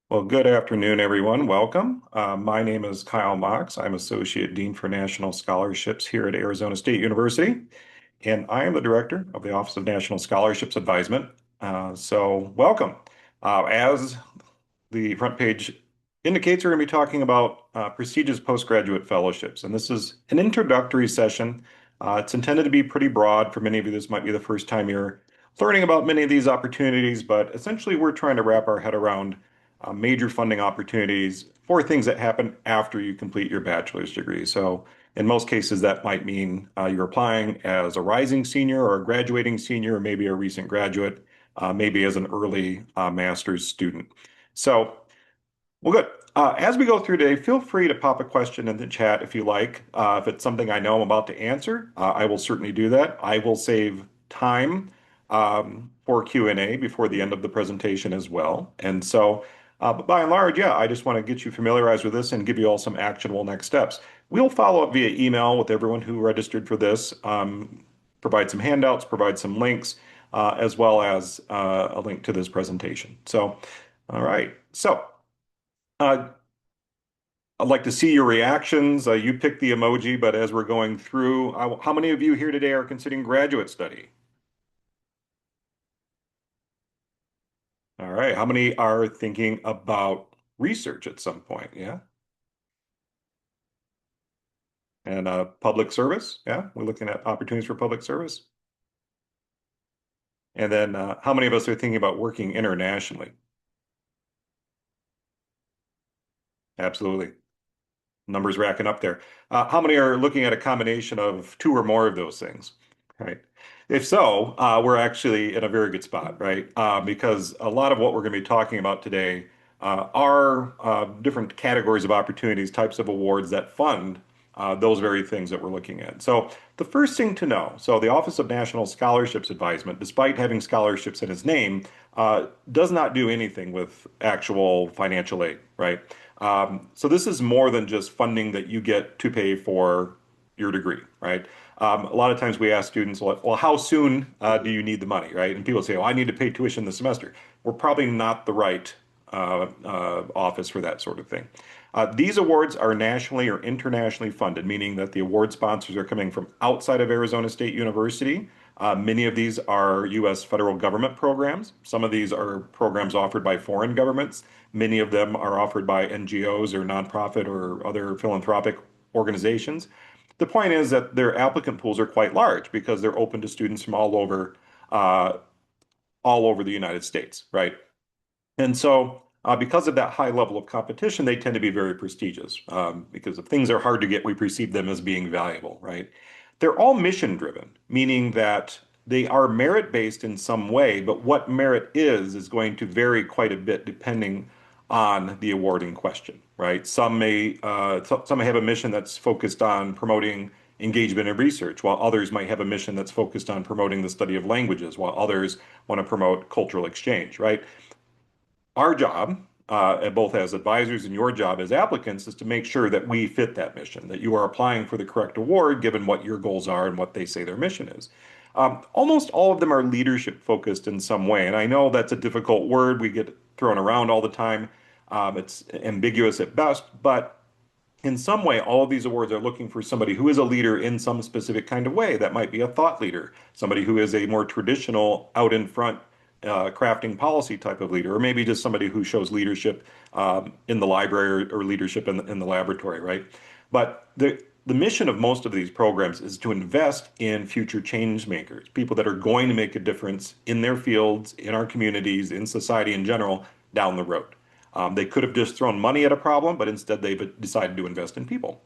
Well, good afternoon, everyone. Welcome. My name is Kyle Mox. I'm Associate Dean for National Scholarships here at Arizona State University, and I am the Director of the Office of National Scholarships Advisement. So, welcome. As the front page indicates, we're going to be talking about prestigious postgraduate fellowships, and this is an introductory session. It's intended to be pretty broad. For many of you, this might be the first time you're learning about many of these opportunities, but essentially, we're trying to wrap our head around major funding opportunities for things that happen after you complete your bachelor's degree. So, in most cases, that might mean you're applying as a rising senior or a graduating senior, or maybe a recent graduate, maybe as an early master's student. So, well, good. As we go through today, feel free to pop a question in the chat if you like. If it's something I know I'm about to answer, I will certainly do that. I will save time for Q&A before the end of the presentation as well. And so, but by and large, yeah, I just want to get you familiarized with this and give you all some actionable next steps. We'll follow up via email with everyone who registered for this, provide some handouts, provide some links, as well as a link to this presentation. So, all right. So, uh, I'd like to see your reactions. You pick the emoji, but as we're going through, how many of you here today are considering graduate study? All right. How many are thinking about research at some point? Yeah. And public service? Yeah. We're looking at opportunities for public service. And then how many of us are thinking about working internationally? Absolutely. Numbers racking up there. How many are looking at a combination of two or more of those things? Right. If so, we're actually in a very good spot, right? Because a lot of what we're going to be talking about today are different categories of opportunities, types of awards that fund those very things that we're looking at. So the first thing to know, so the Office of National Scholarships Advisement, despite having scholarships in its name, does not do anything with actual financial aid, right? So this is more than just funding that you get to pay for your degree, right? A lot of times we ask students, well, how soon do you need the money, right? And people say, oh, I need to pay tuition this semester. We're probably not the right office for that sort of thing. These awards are nationally or internationally funded, meaning that the award sponsors are coming from outside of Arizona State University. Many of these are U.S. federal government programs. Some of these are programs offered by foreign governments. Many of them are offered by NGOs or nonprofit or other philanthropic organizations. The point is that their applicant pools are quite large because they're open to students from uh, all over the United States, right? And so, because of that high level of competition, they tend to be very prestigious. Because if things are hard to get, we perceive them as being valuable, right? They're all mission driven, meaning that they are merit based in some way, but what merit is going to vary quite a bit depending on the awarding question, right? Some may have a mission that's focused on promoting engagement in research, while others might have a mission that's focused on promoting the study of languages, while others want to promote cultural exchange, right? Our job, both as advisors and your job as applicants, is to make sure that we fit that mission, that you are applying for the correct award given what your goals are and what they say their mission is. Almost all of them are leadership focused in some way. And I know that's a difficult word. We get thrown around all the time. It's ambiguous at best, but in some way, all of these awards are looking for somebody who is a leader in some specific kind of way. That might be a thought leader, somebody who is a more traditional, out in front, crafting policy type of leader, or maybe just somebody who shows leadership in the library or leadership in the laboratory, right? But the mission of most of these programs is to invest in future change makers, people that are going to make a difference in their fields, in our communities, in society in general, down the road. They could have just thrown money at a problem, but instead they've decided to invest in people.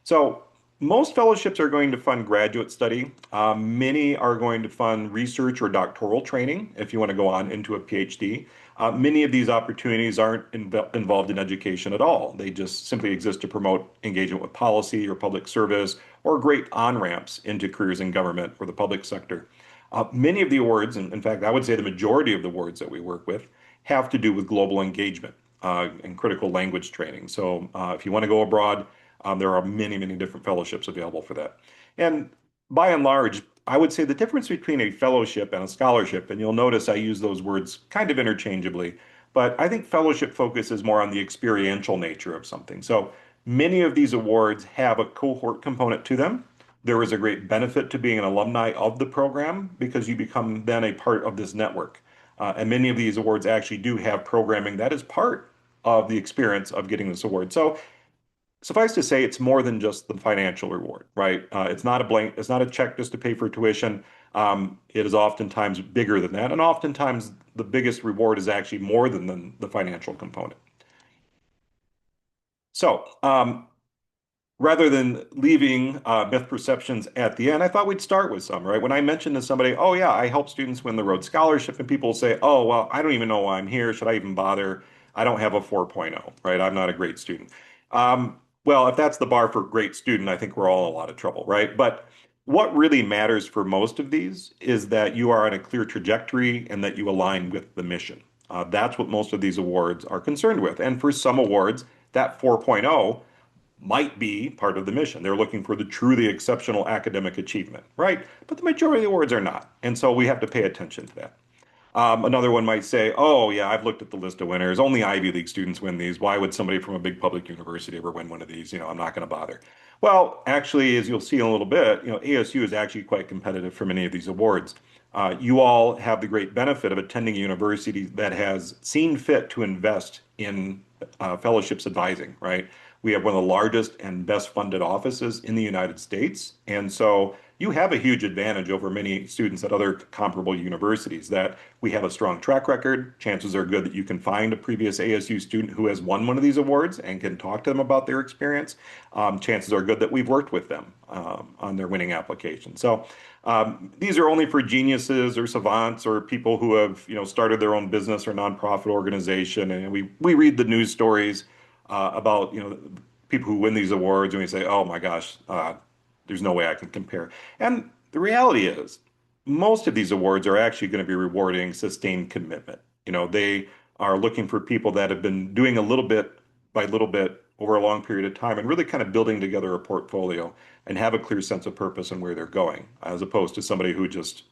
So most fellowships are going to fund graduate study. Many are going to fund research or doctoral training if you want to go on into a PhD. Many of these opportunities aren't involved in education at all. They just simply exist to promote engagement with policy or public service or great on-ramps into careers in government or the public sector. Many of the awards, and in fact, I would say the majority of the awards that we work with, have to do with global engagement and critical language training. So if you want to go abroad, there are many, many different fellowships available for that. And by and large, I would say the difference between a fellowship and a scholarship, and you'll notice I use those words kind of interchangeably, But I think fellowship focuses more on the experiential nature of something. So many of these awards have a cohort component to them. There is a great benefit to being an alumni of the program because you become then a part of this network. And many of these awards actually do have programming that is part of the experience of getting this award. So suffice to say, it's more than just the financial reward, right? It's not a blank, it's not a check just to pay for tuition. It is oftentimes bigger than that, and oftentimes the biggest reward is actually more than the financial component. So, rather than leaving myth perceptions at the end, I thought we'd start with some, right? When I mentioned to somebody, oh, yeah, I help students win the Rhodes Scholarship, and people say, oh, well, I don't even know why I'm here. Should I even bother? I don't have a 4.0, right? I'm not a great student. Well, if that's the bar for great student, I think we're all in a lot of trouble, right? But what really matters for most of these is that you are on a clear trajectory and that you align with the mission. That's what most of these awards are concerned with. And for some awards, that 4.0 might be part of the mission. They're looking for the truly exceptional academic achievement, right? But the majority of the awards are not. And so we have to pay attention to that. Another one might say, oh, yeah, I've looked at the list of winners. Only Ivy League students win these. Why would somebody from a big public university ever win one of these? I'm not going to bother. Well, actually, as you'll see in a little bit, ASU is actually quite competitive for many of these awards. You all have the great benefit of attending a university that has seen fit to invest in fellowships advising, right? We have one of the largest and best funded offices in the United States. And so you have a huge advantage over many students at other comparable universities that we have a strong track record. Chances are good that you can find a previous ASU student who has won one of these awards and can talk to them about their experience. Chances are good that we've worked with them on their winning application. So these are only for geniuses or savants or people who have, started their own business or nonprofit organization. And we read the news stories about, people who win these awards and we say, oh my gosh, there's no way I can compare. And the reality is, most of these awards are actually going to be rewarding sustained commitment. They are looking for people that have been doing a little bit by little bit over a long period of time and really kind of building together a portfolio and have a clear sense of purpose and where they're going, as opposed to somebody who just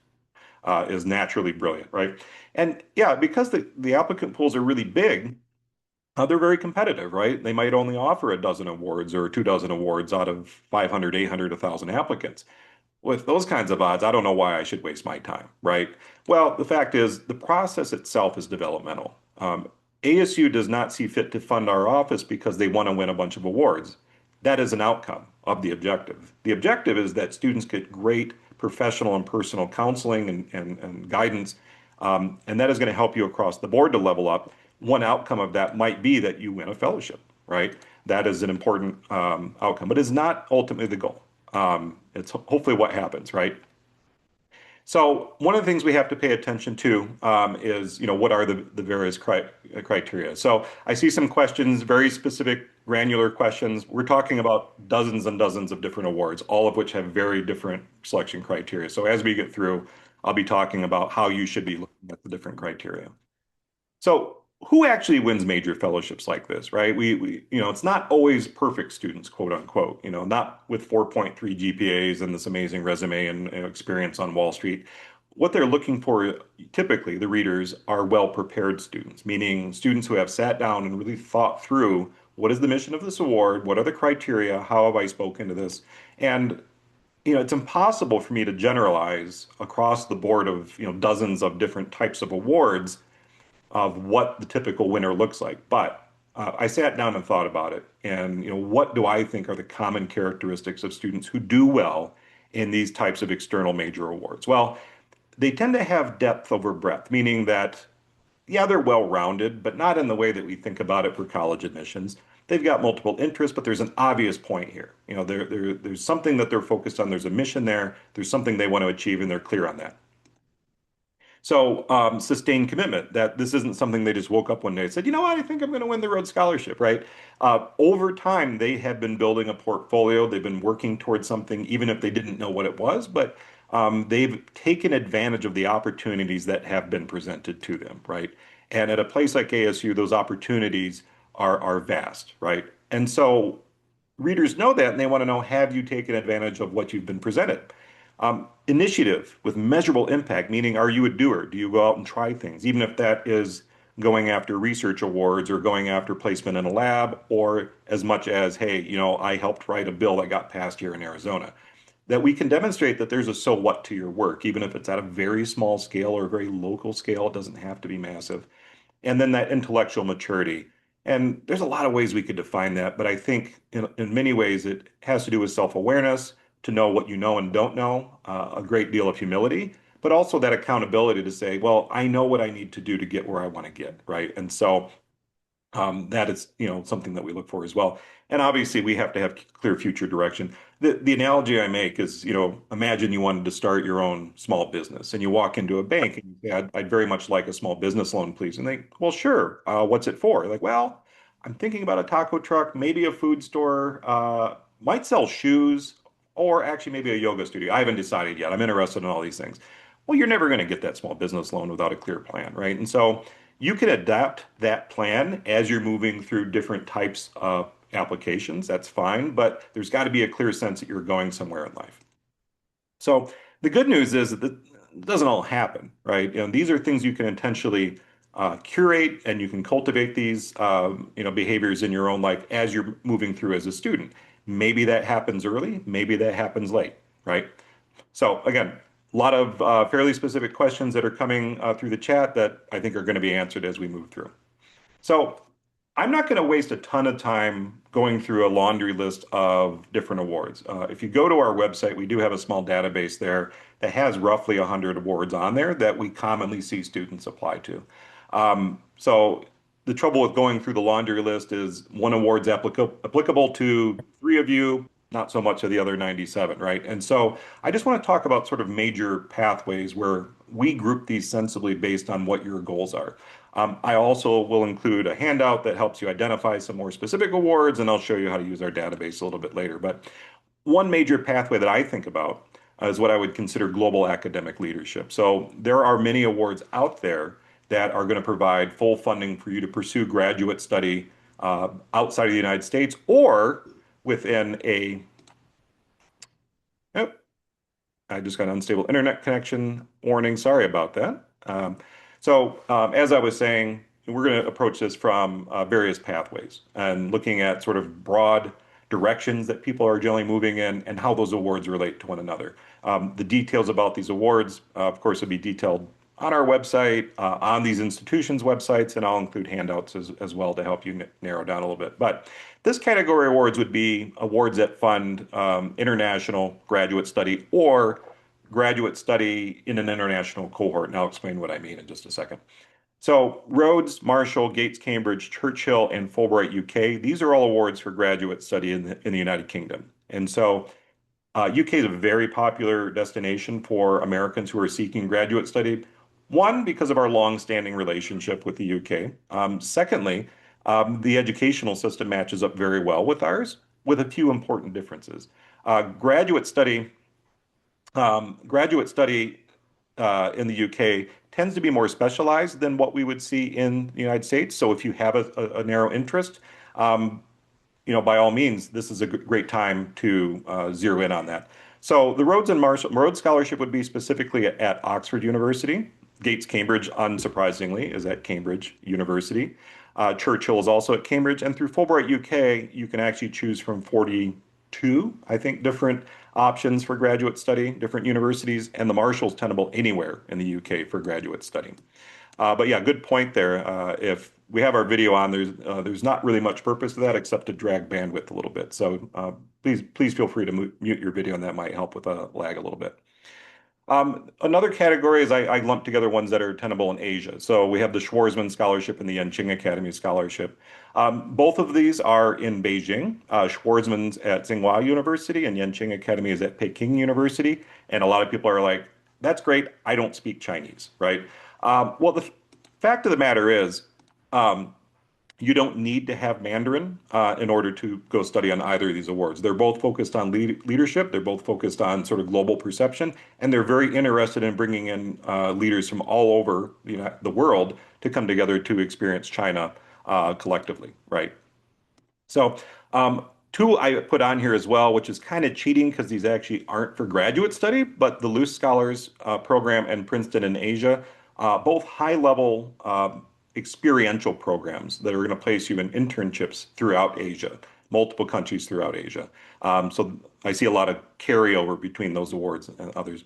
is naturally brilliant, right? And yeah, because the applicant pools are really big, they're very competitive, right? They might only offer a dozen awards or 2 dozen awards out of 500, 800, 1,000 applicants. With those kinds of odds, I don't know why I should waste my time, right? Well, the fact is, the process itself is developmental. ASU does not see fit to fund our office because they want to win a bunch of awards. That is an outcome of the objective. The objective is that students get great professional and personal counseling and guidance, and that is going to help you across the board to level up. One outcome of that might be that you win a fellowship, right? That is an important outcome, but it's not ultimately the goal. It's hopefully what happens, right? So one of the things we have to pay attention to is, what are the various criteria? So I see some questions, very specific, granular questions. We're talking about dozens and dozens of different awards, all of which have very different selection criteria. So as we get through, I'll be talking about how you should be looking at the different criteria. So who actually wins major fellowships like this, right? It's not always perfect students, quote unquote, not with 4.3 GPAs and this amazing resume and experience on Wall Street. What they're looking for, typically, the readers are well-prepared students, meaning students who have sat down and really thought through what is the mission of this award? What are the criteria? How have I spoken to this? And it's impossible for me to generalize across the board of, dozens of different types of awards of what the typical winner looks like. But I sat down and thought about it. And, what do I think are the common characteristics of students who do well in these types of external major awards? Well, they tend to have depth over breadth, meaning that, yeah, they're well-rounded, but not in the way that we think about it for college admissions. They've got multiple interests, but there's an obvious point here. There's something that they're focused on. There's a mission there. There's something they want to achieve, and they're clear on that. So sustained commitment that this isn't something they just woke up one day and said, you know what, I think I'm going to win the Rhodes Scholarship, right? Over time, they have been building a portfolio. They've been working towards something, even if they didn't know what it was, but they've taken advantage of the opportunities that have been presented to them, right? And at a place like ASU, those opportunities are vast, right? And so readers know that and they want to know, have you taken advantage of what you've been presented? Initiative with measurable impact, meaning are you a doer? Do you go out and try things, even if that is going after research awards or going after placement in a lab, or as much as, hey, I helped write a bill that got passed here in Arizona. That we can demonstrate that there's a so what to your work, even if it's at a very small scale or a very local scale. It doesn't have to be massive. And then that intellectual maturity. And there's a lot of ways we could define that, but I think in many ways it has to do with self-awareness, to know what you know and don't know, a great deal of humility, but also that accountability to say, well, I know what I need to do to get where I want to get, right? And so that is, something that we look for as well. And obviously, we have to have clear future direction. The analogy I make is, imagine you wanted to start your own small business, and you walk into a bank and you say, I'd very much like a small business loan, please. And they, well, sure. What's it for? Like, well, I'm thinking about a taco truck, maybe a food store, might sell shoes, or actually maybe a yoga studio. I haven't decided yet. I'm interested in all these things. Well, you're never going to get that small business loan without a clear plan, right? And so you can adapt that plan as you're moving through different types of applications. That's fine, but there's got to be a clear sense that you're going somewhere in life. So the good news is that it doesn't all happen, right? These are things you can intentionally curate, and you can cultivate these, behaviors in your own life as you're moving through as a student. Maybe that happens early, maybe that happens late, right? So again, a lot of fairly specific questions that are coming through the chat that I think are going to be answered as we move through. So I'm not going to waste a ton of time going through a laundry list of different awards. If you go to our website, we do have a small database there that has roughly 100 awards on there that we commonly see students apply to. So the trouble with going through the laundry list is one award's applicable to three of you, not so much of the other 97, right? And so I just want to talk about sort of major pathways where we group these sensibly based on what your goals are. I also will include a handout that helps you identify some more specific awards, and I'll show you how to use our database a little bit later. But one major pathway that I think about is what I would consider global academic leadership. So there are many awards out there that are going to provide full funding for you to pursue graduate study outside of the United States or within a, oh, I just got an unstable internet connection warning. Sorry about that. As I was saying, we're going to approach this from various pathways and looking at sort of broad directions that people are generally moving in and how those awards relate to one another. The details about these awards, of course, will be detailed on our website, on these institutions' websites, and I'll include handouts as well to help you narrow down a little bit. But this category awards would be awards that fund international graduate study or graduate study in an international cohort. And I'll explain what I mean in just a second. So Rhodes, Marshall, Gates, Cambridge, Churchill, and Fulbright UK, these are all awards for graduate study in the United Kingdom. And so UK is a very popular destination for Americans who are seeking graduate study. One, because of our long-standing relationship with the UK. Secondly, the educational system matches up very well with ours, with a few important differences. Graduate study in the UK tends to be more specialized than what we would see in the United States. So if you have a narrow interest, um, by all means, this is a great time to zero in on that. So the Rhodes Scholarship would be specifically at Oxford University. Gates Cambridge, unsurprisingly, is at Cambridge University. Churchill is also at Cambridge, and through Fulbright UK, you can actually choose from 42, I think, different options for graduate study, different universities, and the Marshall's tenable anywhere in the UK for graduate study. But yeah, good point there. If we have our video on, there's not really much purpose to that except to drag bandwidth a little bit. So please feel free to mute your video, and that might help with a lag a little bit. Another category is I lump together ones that are tenable in Asia. So we have the Schwarzman Scholarship and the Yenching Academy Scholarship. Both of these are in Beijing. Schwarzman's at Tsinghua University and Yenching Academy is at Peking University. And a lot of people are like, that's great. I don't speak Chinese, right? Well, the fact of the matter is, um, you don't need to have Mandarin in order to go study on either of these awards. They're both focused on leadership. They're both focused on sort of global perception, and they're very interested in bringing in leaders from all over the world to come together to experience China collectively, right? So, two I put on here as well, which is kind of cheating because these actually aren't for graduate study, but the Luce Scholars Program and Princeton in Asia, both high level experiential programs that are going to place you in internships throughout Asia, multiple countries throughout Asia. So I see a lot of carryover between those awards and others.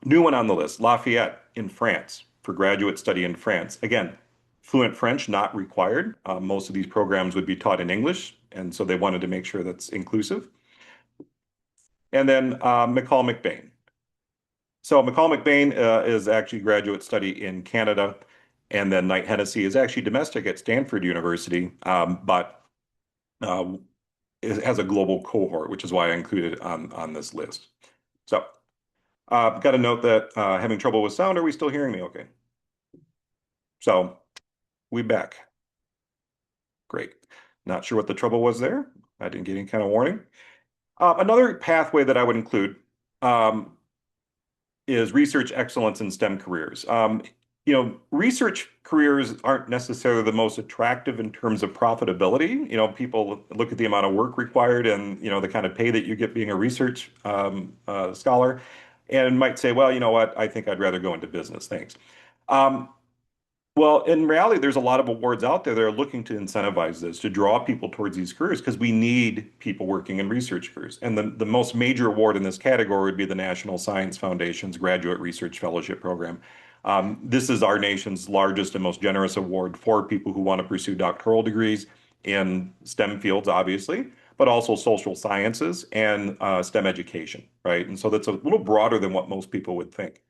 New one on the list, Lafayette in France for graduate study in France. Again, fluent French not required. Most of these programs would be taught in English, and so they wanted to make sure that's inclusive. And then McCall McBain. So McCall McBain is actually graduate study in Canada, and then Knight Hennessy is actually domestic at Stanford University, but uh, it has a global cohort, which is why I included it on this list. So, got a note that having trouble with sound. Are we still hearing me? Okay. So we back. Great. Not sure what the trouble was there. I didn't get any kind of warning. Another pathway that I would include um, is research excellence in STEM careers. Research careers aren't necessarily the most attractive in terms of profitability. People look at the amount of work required and, the kind of pay that you get being a research scholar and might say, well, you know what, I think I'd rather go into business. Thanks. Um, well, in reality, there's a lot of awards out there that are looking to incentivize this, to draw people towards these careers, because we need people working in research careers. And the most major award in this category would be the National Science Foundation's Graduate Research Fellowship Program. This is our nation's largest and most generous award for people who want to pursue doctoral degrees in STEM fields, obviously, but also social sciences and STEM education, right? And so that's a little broader than what most people would think.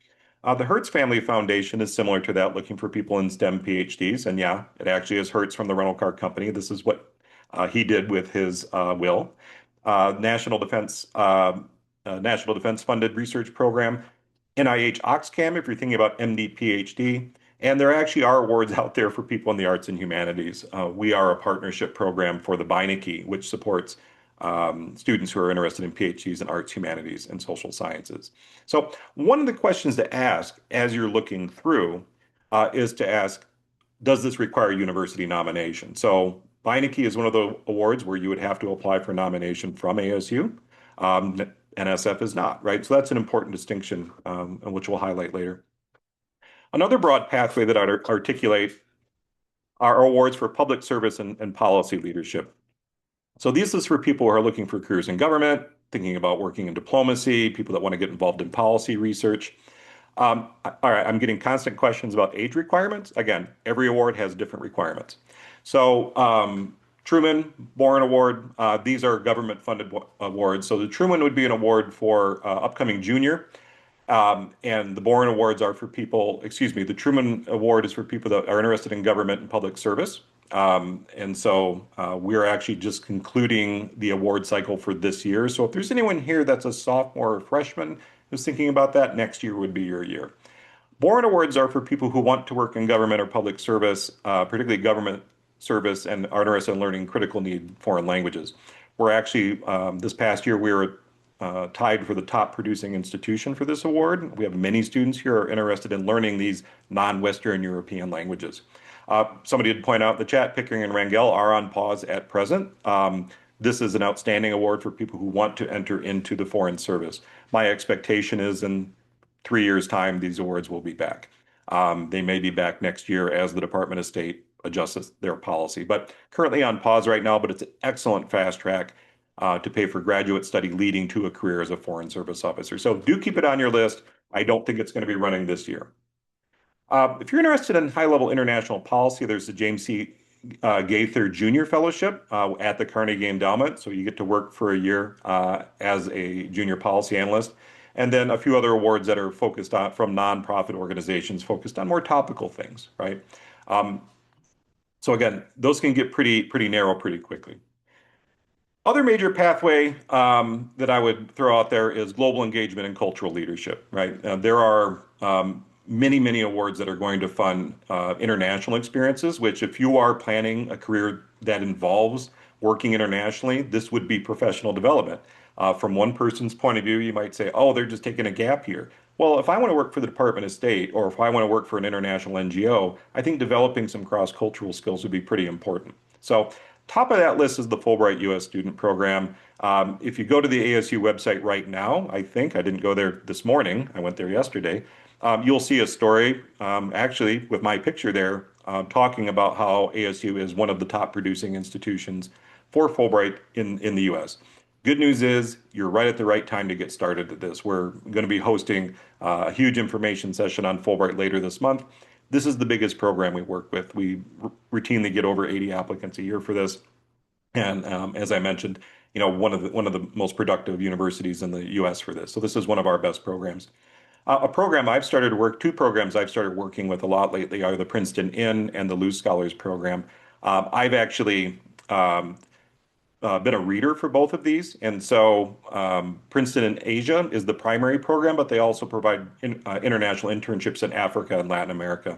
The Hertz Family Foundation is similar to that, looking for people in STEM PhDs. And yeah, it actually is Hertz from the rental car company. This is what he did with his will. Uh, National Defense, uh, National Defense funded research program, NIH OxCam, if you're thinking about MD, PhD. And there actually are awards out there for people in the arts and humanities. We are a partnership program for the Beinecke, which supports students who are interested in PhDs in arts, humanities, and social sciences. So one of the questions to ask as you're looking through is to ask, does this require university nomination? So Beinecke is one of the awards where you would have to apply for nomination from ASU. NSF is not, right? So that's an important distinction, which we'll highlight later. Another broad pathway that I'd articulate are awards for public service and policy leadership. So this is for people who are looking for careers in government, thinking about working in diplomacy, people that want to get involved in policy research. All right, I'm getting constant questions about age requirements. Again, every award has different requirements. So Truman, Boren Award, these are government-funded awards. So the Truman would be an award for upcoming junior. And the Boren Awards are for people, excuse me, the Truman Award is for people that are interested in government and public service. And so we're actually just concluding the award cycle for this year. So if there's anyone here that's a sophomore or freshman who's thinking about that, next year would be your year. Boren Awards are for people who want to work in government or public service, particularly government service, and are interested in learning critical need foreign languages. We're actually, this past year, we were tied for the top producing institution for this award. We have many students here who are interested in learning these non-Western European languages. Somebody did point out in the chat, Pickering and Rangel are on pause at present. This is an outstanding award for people who want to enter into the foreign service. My expectation is in 3 years' time, these awards will be back. They may be back next year as the Department of State adjusts their policy, but currently on pause right now, but it's an excellent fast track to pay for graduate study leading to a career as a foreign service officer. So do keep it on your list. I don't think it's going to be running this year. If you're interested in high-level international policy, there's the James C. Gaither Junior Fellowship at the Carnegie Endowment. So you get to work for a year as a junior policy analyst. And then a few other awards that are focused on from nonprofit organizations focused on more topical things, right? Um, so again, those can get pretty narrow pretty quickly. Other major pathway that I would throw out there is global engagement and cultural leadership, right? There are many awards that are going to fund international experiences, which if you are planning a career that involves working internationally, this would be professional development. From one person's point of view, you might say, oh, they're just taking a gap here. Well, if I want to work for the Department of State or if I want to work for an international NGO, I think developing some cross-cultural skills would be pretty important. So top of that list is the Fulbright U.S. Student Program. If you go to the ASU website right now, I think, I didn't go there this morning, I went there yesterday, you'll see a story, actually with my picture there, talking about how ASU is one of the top producing institutions for Fulbright in the US. Good news is you're right at the right time to get started at this. We're going to be hosting a huge information session on Fulbright later this month. This is the biggest program we work with. We routinely get over 80 applicants a year for this. And as I mentioned, one of the most productive universities in the U.S. for this. So this is one of our best programs. Two programs I've started working with a lot lately are the Princeton In and the Lose Scholars program. I've actually been a reader for both of these, and so Princeton in Asia is the primary program, but they also provide international internships in Africa and Latin America.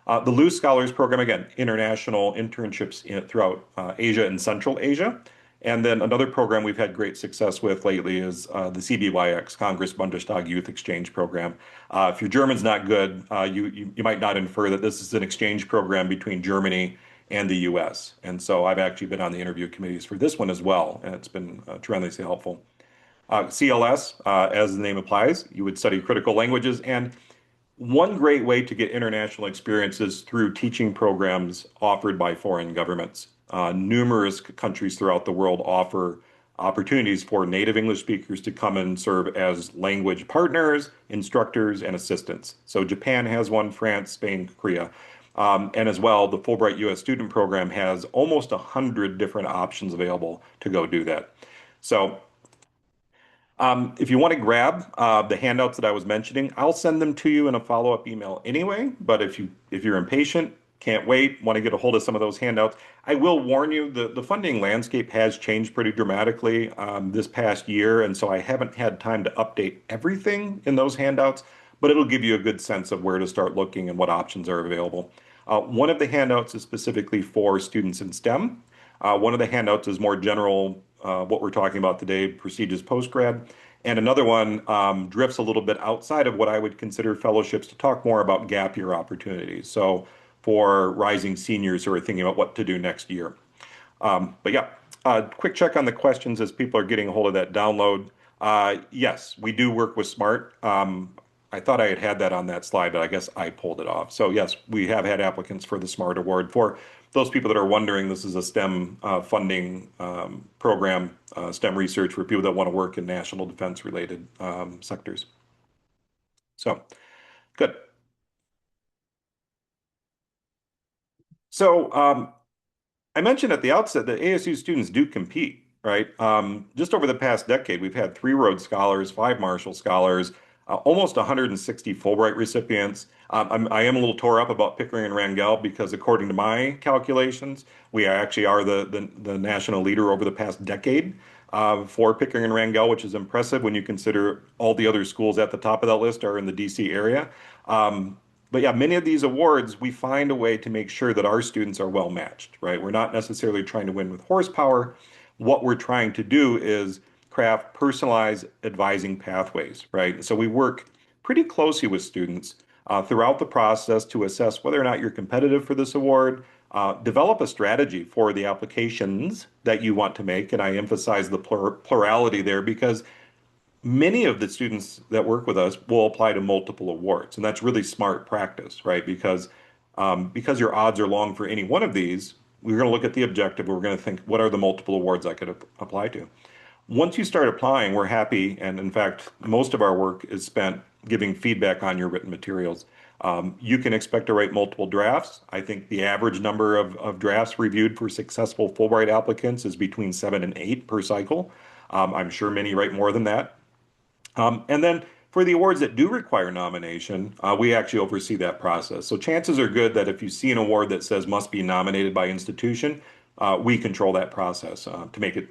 The Lose Scholars program, again, international internships throughout Asia and Central Asia. And then another program we've had great success with lately is the CBYX, Congress Bundestag Youth Exchange Program. If your German's not good, you might not infer that this is an exchange program between Germany and the US. And so I've actually been on the interview committees for this one as well, and it's been tremendously helpful. CLS, as the name applies, you would study critical languages. And one great way to get international experience is through teaching programs offered by foreign governments. Numerous countries throughout the world offer opportunities for native English speakers to come and serve as language partners, instructors, and assistants. So Japan has one, France, Spain, Korea. And as well, the Fulbright U.S. student program has almost 100 different options available to go do that. So if you want to grab the handouts that I was mentioning, I'll send them to you in a follow-up email anyway. But if you're impatient, can't wait, want to get a hold of some of those handouts, I will warn you the funding landscape has changed pretty dramatically this past year, and so I haven't had time to update everything in those handouts, but it'll give you a good sense of where to start looking and what options are available. One of the handouts is specifically for students in STEM. One of the handouts is more general, what we're talking about today, prestigious postgrad. And another one drifts a little bit outside of what I would consider fellowships to talk more about gap year opportunities. So for rising seniors who are thinking about what to do next year. But yeah, quick check on the questions as people are getting a hold of that download. Yes, we do work with SMART. I thought I had that on that slide, but I guess I pulled it off. So yes, we have had applicants for the SMART Award. For those people that are wondering, this is a STEM funding program, STEM research for people that want to work in national defense related sectors. So good. So I mentioned at the outset that ASU students do compete, right? Just over the past decade, we've had three Rhodes Scholars, five Marshall Scholars, almost 160 Fulbright recipients. I am a little tore up about Pickering and Rangel because, according to my calculations, we actually are the national leader over the past decade for Pickering and Rangel, which is impressive when you consider all the other schools at the top of that list are in the DC area. But yeah, many of these awards, we find a way to make sure that our students are well matched, right? We're not necessarily trying to win with horsepower. What we're trying to do is craft personalized advising pathways, right? So we work pretty closely with students throughout the process to assess whether or not you're competitive for this award, develop a strategy for the applications that you want to make. And I emphasize the plurality there because many of the students that work with us will apply to multiple awards, and that's really smart practice, right? Because your odds are long for any one of these, we're going to look at the objective. We're going to think, what are the multiple awards I could apply to? Once you start applying, we're happy, and in fact, most of our work is spent giving feedback on your written materials. You can expect to write multiple drafts. I think the average number of drafts reviewed for successful Fulbright applicants is between 7 and 8 per cycle. I'm sure many write more than that. And then for the awards that do require nomination, we actually oversee that process. So chances are good that if you see an award that says must be nominated by institution, we control that process to make it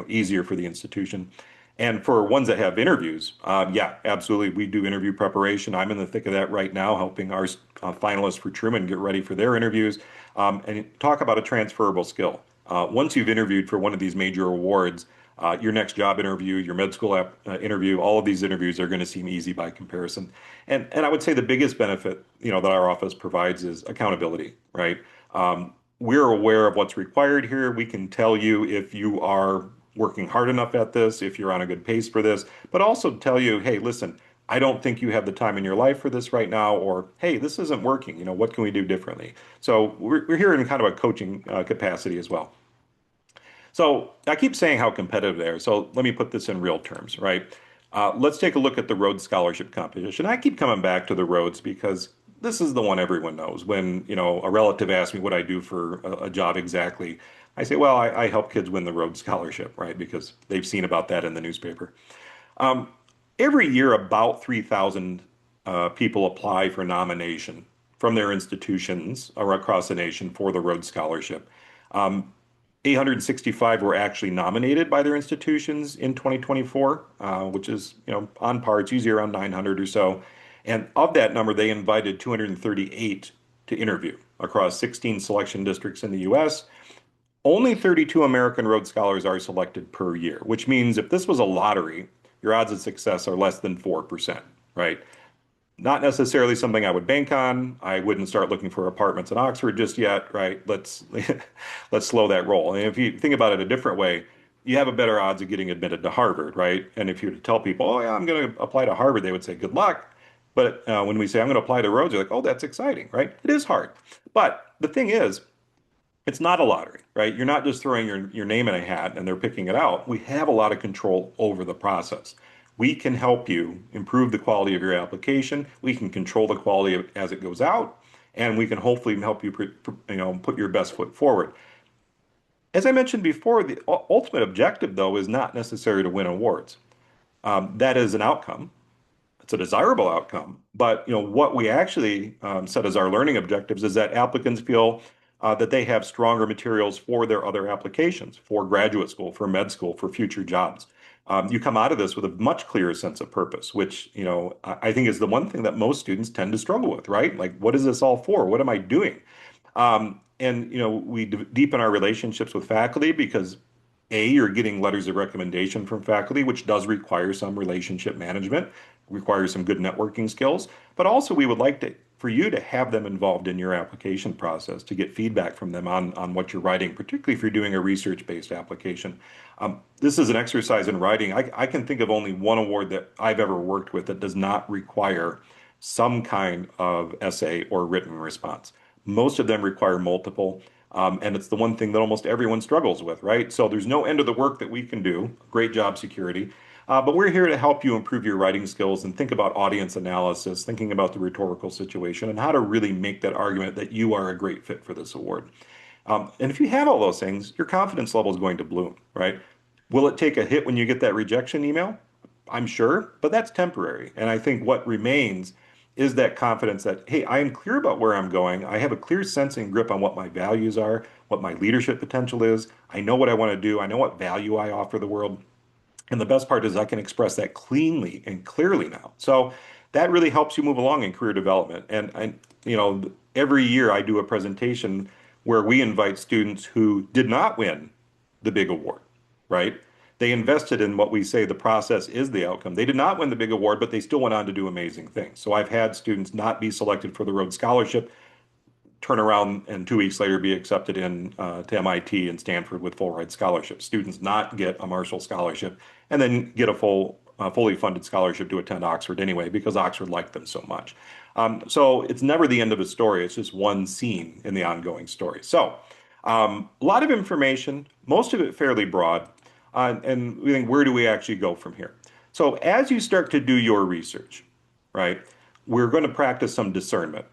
easier for the institution. And for ones that have interviews, yeah, absolutely, we do interview preparation. I'm in the thick of that right now, helping our finalists for Truman get ready for their interviews and talk about a transferable skill. Once you've interviewed for one of these major awards, your next job interview, your med school interview, all of these interviews are going to seem easy by comparison. And I would say the biggest benefit, that our office provides is accountability, right? We're aware of what's required here. We can tell you if you are working hard enough at this, if you're on a good pace for this, but also tell you, hey, listen, I don't think you have the time in your life for this right now, or hey, this isn't working. What can we do differently? So we're here in kind of a coaching capacity as well. So I keep saying how competitive they are. So let me put this in real terms, right? Let's take a look at the Rhodes Scholarship competition. I keep coming back to the Rhodes because this is the one everyone knows. When, a relative asks me what I do for a job exactly, I say, well, I help kids win the Rhodes Scholarship, right? Because they've seen about that in the newspaper. Um, every year, about 3,000 people apply for nomination from their institutions or across the nation for the Rhodes Scholarship. Um, 865 were actually nominated by their institutions in 2024, which is, on par. It's usually around 900 or so. And of that number, they invited 238 to interview across 16 selection districts in the US. Only 32 American Rhodes Scholars are selected per year, which means if this was a lottery, your odds of success are less than 4%, right? Not necessarily something I would bank on. I wouldn't start looking for apartments in Oxford just yet, right? Let's slow that roll. And if you think about it a different way, you have a better odds of getting admitted to Harvard, right? And if you were to tell people, oh yeah, I'm going to apply to Harvard, they would say, good luck. But when we say I'm going to apply to Rhodes, they're like, oh, that's exciting, right? It is hard. But the thing is, it's not a lottery, right? You're not just throwing your name in a hat and they're picking it out. We have a lot of control over the process. We can help you improve the quality of your application. We can control the quality as it goes out, and we can hopefully help you, put your best foot forward. As I mentioned before, the ultimate objective, though, is not necessarily to win awards. That is an outcome. It's a desirable outcome. But what we actually set as our learning objectives is that applicants feel that they have stronger materials for their other applications, for graduate school, for med school, for future jobs. You come out of this with a much clearer sense of purpose, which I think is the one thing that most students tend to struggle with, right? Like, what is this all for? What am I doing? And we deepen our relationships with faculty because A, you're getting letters of recommendation from faculty, which does require some relationship management, requires some good networking skills. But also, we would like for you to have them involved in your application process to get feedback from them on what you're writing, particularly if you're doing a research-based application. This is an exercise in writing. I can think of only one award that I've ever worked with that does not require some kind of essay or written response. Most of them require multiple. And it's the one thing that almost everyone struggles with, right? So there's no end of the work that we can do. Great job, security. But we're here to help you improve your writing skills and think about audience analysis, thinking about the rhetorical situation, and how to really make that argument that you are a great fit for this award. And if you have all those things, your confidence level is going to bloom, right? Will it take a hit when you get that rejection email? I'm sure, but that's temporary. And I think what remains is that confidence that, hey, I am clear about where I'm going. I have a clear sense and grip on what my values are, what my leadership potential is. I know what I want to do. I know what value I offer the world. And the best part is I can express that cleanly and clearly now. So that really helps you move along in career development. And every year I do a presentation where we invite students who did not win the big award, right? They invested in what we say the process is the outcome. They did not win the big award, but they still went on to do amazing things. So I've had students not be selected for the Rhodes Scholarship turn around and 2 weeks later be accepted in to MIT and Stanford with full ride scholarships. Students not get a Marshall scholarship and then get a fully funded scholarship to attend Oxford anyway because Oxford liked them so much. So it's never the end of a story. It's just one scene in the ongoing story. So a lot of information, most of it fairly broad. And we think, where do we actually go from here? So as you start to do your research, right, we're going to practice some discernment.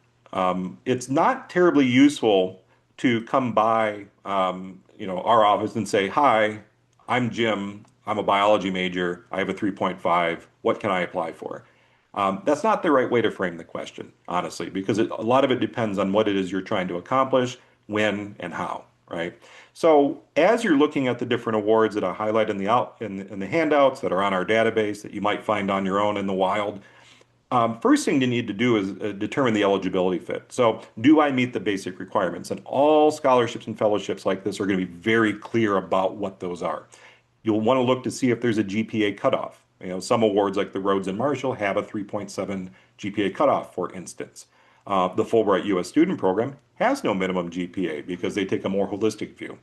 It's not terribly useful to come by, our office and say, "Hi, I'm Jim. I'm a biology major. I have a 3.5. What can I apply for?" That's not the right way to frame the question, honestly, because a lot of it depends on what it is you're trying to accomplish, when, and how, right? So as you're looking at the different awards that I highlight in the handouts that are on our database that you might find on your own in the wild, first thing you need to do is determine the eligibility fit. So, do I meet the basic requirements? And all scholarships and fellowships like this are going to be very clear about what those are. You'll want to look to see if there's a GPA cutoff. Some awards like the Rhodes and Marshall have a 3.7 GPA cutoff, for instance. The Fulbright U.S. Student Program has no minimum GPA because they take a more holistic view.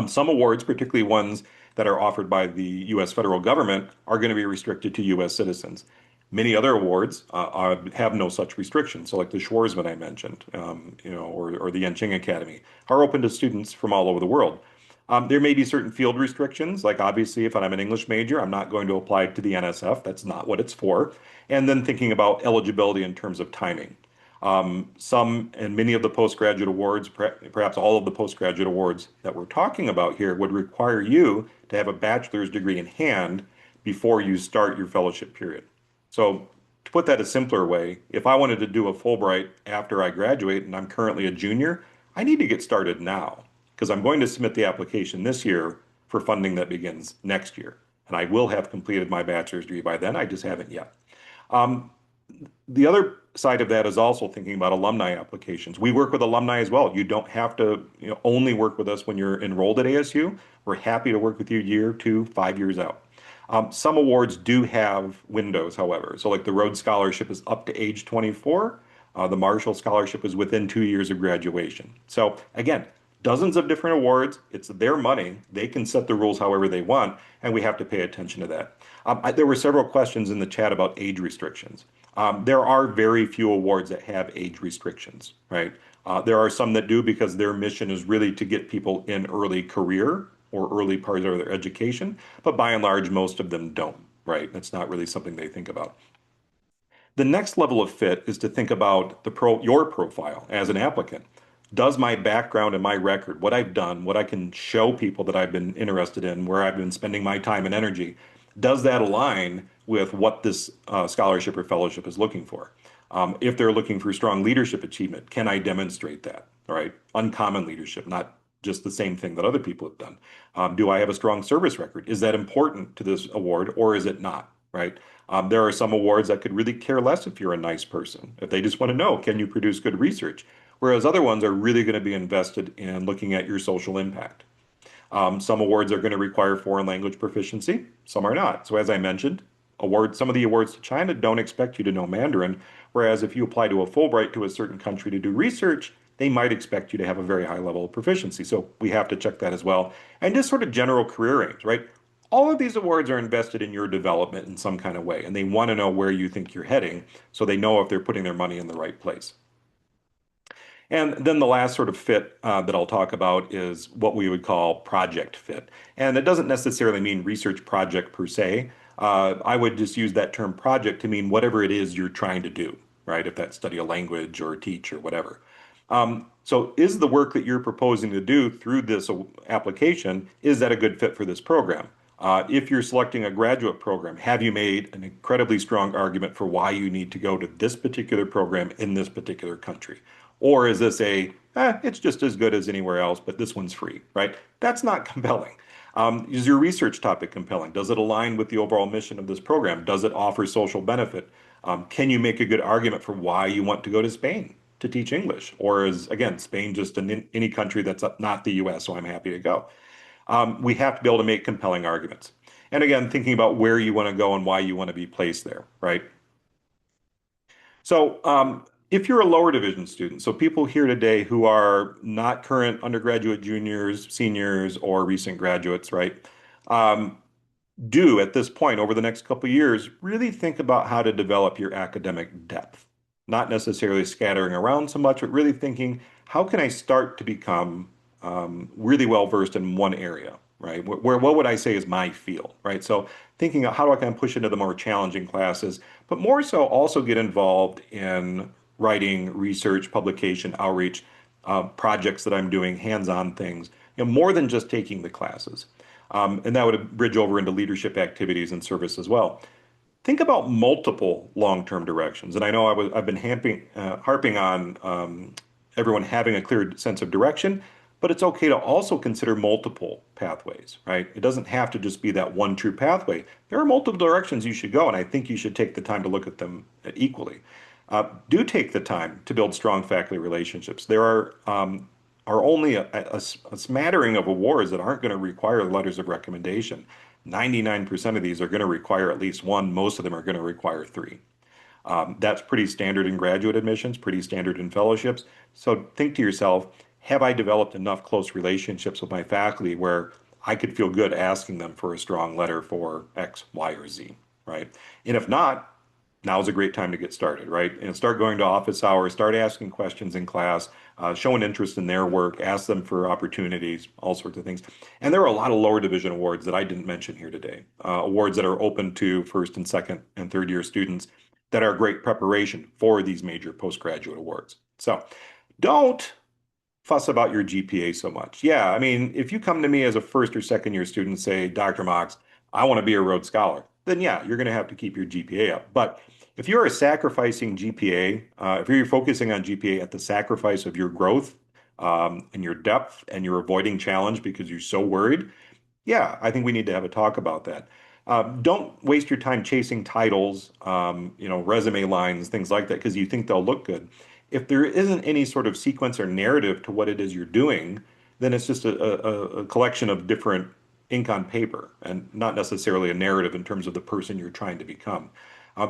Some awards, particularly ones that are offered by the U.S. federal government, are going to be restricted to U.S. citizens. Many other awards have no such restrictions. So, like the Schwarzman I mentioned, or the Yenching Academy, are open to students from all over the world. There may be certain field restrictions, like obviously, if I'm an English major, I'm not going to apply to the NSF. That's not what it's for. And then thinking about eligibility in terms of timing. Some and many of the postgraduate awards, perhaps all of the postgraduate awards that we're talking about here, would require you to have a bachelor's degree in hand before you start your fellowship period. So, to put that a simpler way, if I wanted to do a Fulbright after I graduate and I'm currently a junior, I need to get started now because I'm going to submit the application this year for funding that begins next year. And I will have completed my bachelor's degree by then. I just haven't yet. Um, the other side of that is also thinking about alumni applications. We work with alumni as well. You don't have to, only work with us when you're enrolled at ASU. We're happy to work with you year, 2, 5 years out. Some awards do have windows, however. So, like the Rhodes Scholarship is up to age 24. The Marshall Scholarship is within 2 years of graduation. So, again, dozens of different awards. It's their money. They can set the rules however they want, and we have to pay attention to that. There were several questions in the chat about age restrictions. There are very few awards that have age restrictions, right? There are some that do because their mission is really to get people in early career or early part of their education, but by and large, most of them don't, right? That's not really something they think about. The next level of fit is to think about your profile as an applicant. Does my background and my record, what I've done, what I can show people that I've been interested in, where I've been spending my time and energy, does that align with what this scholarship or fellowship is looking for? If they're looking for strong leadership achievement, can I demonstrate that? All right, uncommon leadership, not just the same thing that other people have done. Do I have a strong service record? Is that important to this award or is it not? Right? There are some awards that could really care less if you're a nice person. If they just want to know, can you produce good research? Whereas other ones are really going to be invested in looking at your social impact. Some awards are going to require foreign language proficiency, some are not. So, as I mentioned, some of the awards to China don't expect you to know Mandarin, whereas if you apply to a Fulbright to a certain country to do research, they might expect you to have a very high level of proficiency. So, we have to check that as well. And just sort of general career aims, right? All of these awards are invested in your development in some kind of way, and they want to know where you think you're heading so they know if they're putting their money in the right place. And then the last sort of fit that I'll talk about is what we would call project fit. And it doesn't necessarily mean research project per se. I would just use that term project to mean whatever it is you're trying to do, right? If that's study a language or teach or whatever. So is the work that you're proposing to do through this application, is that a good fit for this program? If you're selecting a graduate program, have you made an incredibly strong argument for why you need to go to this particular program in this particular country? Or is this it's just as good as anywhere else, but this one's free, right? That's not compelling. Is your research topic compelling? Does it align with the overall mission of this program? Does it offer social benefit? Can you make a good argument for why you want to go to Spain to teach English? Or is, again, Spain just any country that's not the US, so I'm happy to go? We have to be able to make compelling arguments. And again, thinking about where you want to go and why you want to be placed there, right? So, if you're a lower division student, so people here today who are not current undergraduate juniors, seniors, or recent graduates, right? Um, do at this point over the next couple of years really think about how to develop your academic depth. Not necessarily scattering around so much, but really thinking, how can I start to become really well versed in one area, right? What would I say is my field, right? So thinking of how do I kind of push into the more challenging classes, but more so also get involved in writing, research, publication, outreach, projects that I'm doing, hands-on things, more than just taking the classes. And that would bridge over into leadership activities and service as well. Think about multiple long-term directions. And I know I've been harping on everyone having a clear sense of direction, but it's okay to also consider multiple pathways, right? It doesn't have to just be that one true pathway. There are multiple directions you should go, and I think you should take the time to look at them equally. Do take the time to build strong faculty relationships. There are only a smattering of awards that aren't going to require letters of recommendation. 99% of these are going to require at least one. Most of them are going to require three. That's pretty standard in graduate admissions, pretty standard in fellowships. So think to yourself, have I developed enough close relationships with my faculty where I could feel good asking them for a strong letter for X, Y, or Z, right? And if not, now's a great time to get started, right? And start going to office hours, start asking questions in class, showing interest in their work, ask them for opportunities, all sorts of things. And there are a lot of lower division awards that I didn't mention here today, awards that are open to first and second and third year students that are great preparation for these major postgraduate awards. So don't fuss about your GPA so much. Yeah, I mean, if you come to me as a first or second year student and say, Dr. Mox, I want to be a Rhodes Scholar, then yeah, you're going to have to keep your GPA up. But if you are sacrificing GPA, if you're focusing on GPA at the sacrifice of your growth and your depth and you're avoiding challenge because you're so worried, yeah, I think we need to have a talk about that. Don't waste your time chasing titles, resume lines, things like that, because you think they'll look good. If there isn't any sort of sequence or narrative to what it is you're doing, then it's just a collection of different ink on paper and not necessarily a narrative in terms of the person you're trying to become.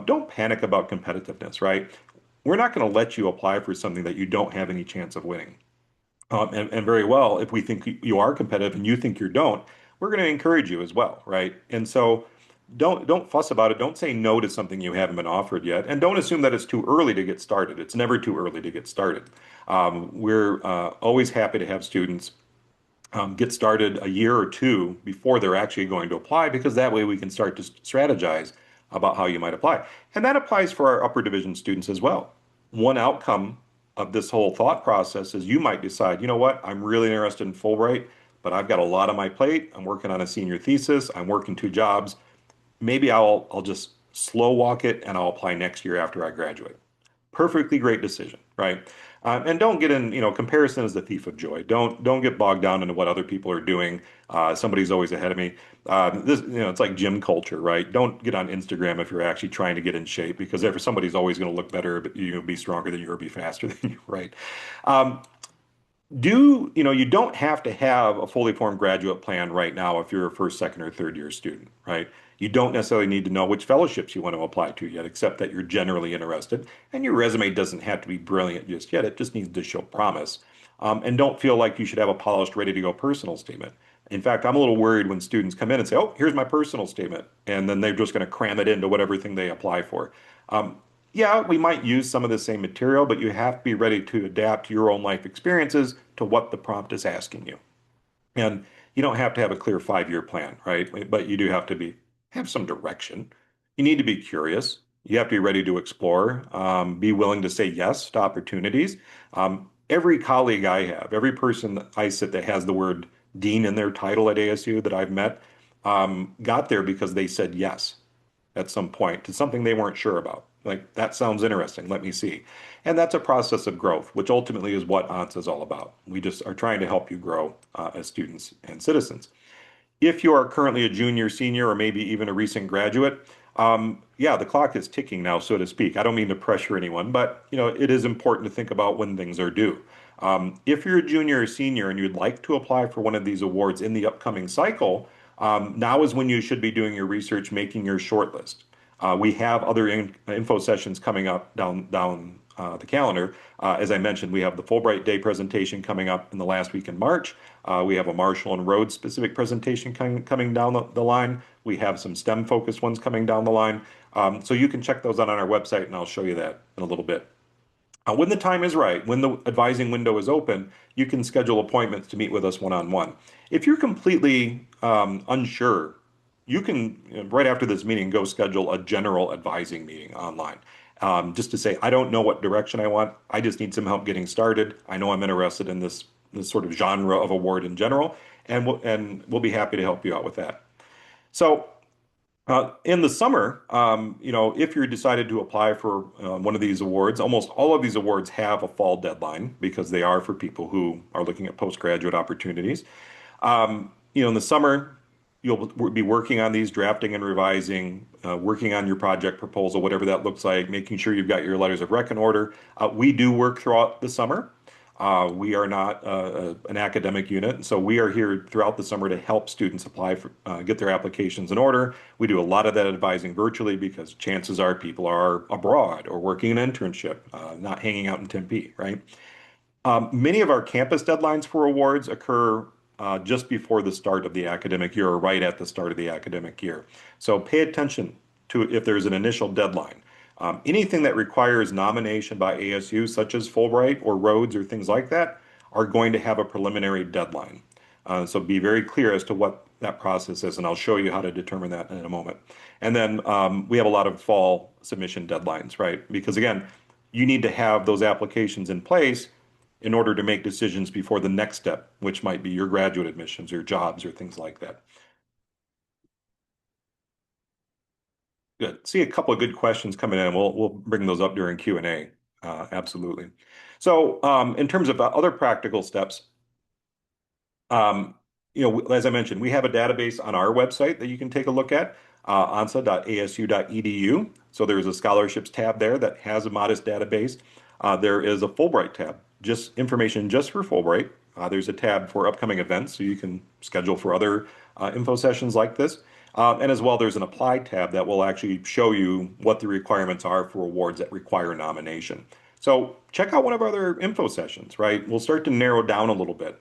Don't panic about competitiveness, right? We're not going to let you apply for something that you don't have any chance of winning. And very well, if we think you are competitive and you think you don't, we're going to encourage you as well, right? And so don't fuss about it. Don't say no to something you haven't been offered yet, and don't assume that it's too early to get started. It's never too early to get started. We're always happy to have students get started a year or two before they're actually going to apply, because that way we can start to strategize about how you might apply. And that applies for our upper division students as well. One outcome of this whole thought process is you might decide, you know what, I'm really interested in Fulbright, but I've got a lot on my plate. I'm working on a senior thesis. I'm working two jobs. Maybe I'll just slow walk it and I'll apply next year after I graduate. Perfectly great decision, right? And don't get in, comparison is the thief of joy. Don't get bogged down into what other people are doing. Somebody's always ahead of me. It's like gym culture, right? Don't get on Instagram if you're actually trying to get in shape, because if somebody's always going to look better, but you'll be stronger than you or be faster than you, right? Um, you don't have to have a fully formed graduate plan right now if you're a first, second, or third year student, right? You don't necessarily need to know which fellowships you want to apply to yet, except that you're generally interested. And your resume doesn't have to be brilliant just yet. It just needs to show promise. And don't feel like you should have a polished, ready to go personal statement. In fact, I'm a little worried when students come in and say, "Oh, here's my personal statement," and then they're just going to cram it into whatever thing they apply for. Um, yeah, we might use some of the same material, but you have to be ready to adapt your own life experiences to what the prompt is asking you. And you don't have to have a clear 5-year plan, right? But you do have to have some direction. You need to be curious. You have to be ready to explore, be willing to say yes to opportunities. Every colleague I have, every person that I sit that has the word dean in their title at ASU that I've met, got there because they said yes at some point to something they weren't sure about. Like, that sounds interesting. Let me see. And that's a process of growth, which ultimately is what ONSA is all about. We just are trying to help you grow as students and citizens. If you are currently a junior, senior, or maybe even a recent graduate, yeah, the clock is ticking now, so to speak. I don't mean to pressure anyone, but it is important to think about when things are due. If you're a junior or senior and you'd like to apply for one of these awards in the upcoming cycle, now is when you should be doing your research, making your shortlist. We have other info sessions coming up down the calendar. As I mentioned, we have the Fulbright Day presentation coming up in the last week in March. We have a Marshall and Rhodes specific presentation coming down the line. We have some STEM focused ones coming down the line. So you can check those out on our website, and I'll show you that in a little bit. When the time is right, when the advising window is open, you can schedule appointments to meet with us one-on-one. If you're completely unsure, you can, right after this meeting, go schedule a general advising meeting online. Just to say, I don't know what direction I want. I just need some help getting started. I know I'm interested in this sort of genre of award in general, and we'll be happy to help you out with that. So in the summer, if you're decided to apply for one of these awards, almost all of these awards have a fall deadline because they are for people who are looking at postgraduate opportunities. In the summer, you'll be working on these, drafting and revising, working on your project proposal, whatever that looks like, making sure you've got your letters of rec in order. We do work throughout the summer. We are not an academic unit, so we are here throughout the summer to help students apply for, get their applications in order. We do a lot of that advising virtually because chances are people are abroad or working an internship, not hanging out in Tempe, right? Many of our campus deadlines for awards occur just before the start of the academic year or right at the start of the academic year. So pay attention to if there's an initial deadline. Anything that requires nomination by ASU, such as Fulbright or Rhodes or things like that, are going to have a preliminary deadline. So be very clear as to what that process is, and I'll show you how to determine that in a moment. And then we have a lot of fall submission deadlines, right? Because again, you need to have those applications in place in order to make decisions before the next step, which might be your graduate admissions or jobs or things like that. Good. See a couple of good questions coming in. We'll bring those up during Q&A. Absolutely. So in terms of other practical steps, um, as I mentioned, we have a database on our website that you can take a look at, onsa.asu.edu. So there's a scholarships tab there that has a modest database. There is a Fulbright tab, just information just for Fulbright. There's a tab for upcoming events, so you can schedule for other info sessions like this. And as well, there's an apply tab that will actually show you what the requirements are for awards that require nomination. So check out one of our other info sessions, right? We'll start to narrow down a little bit.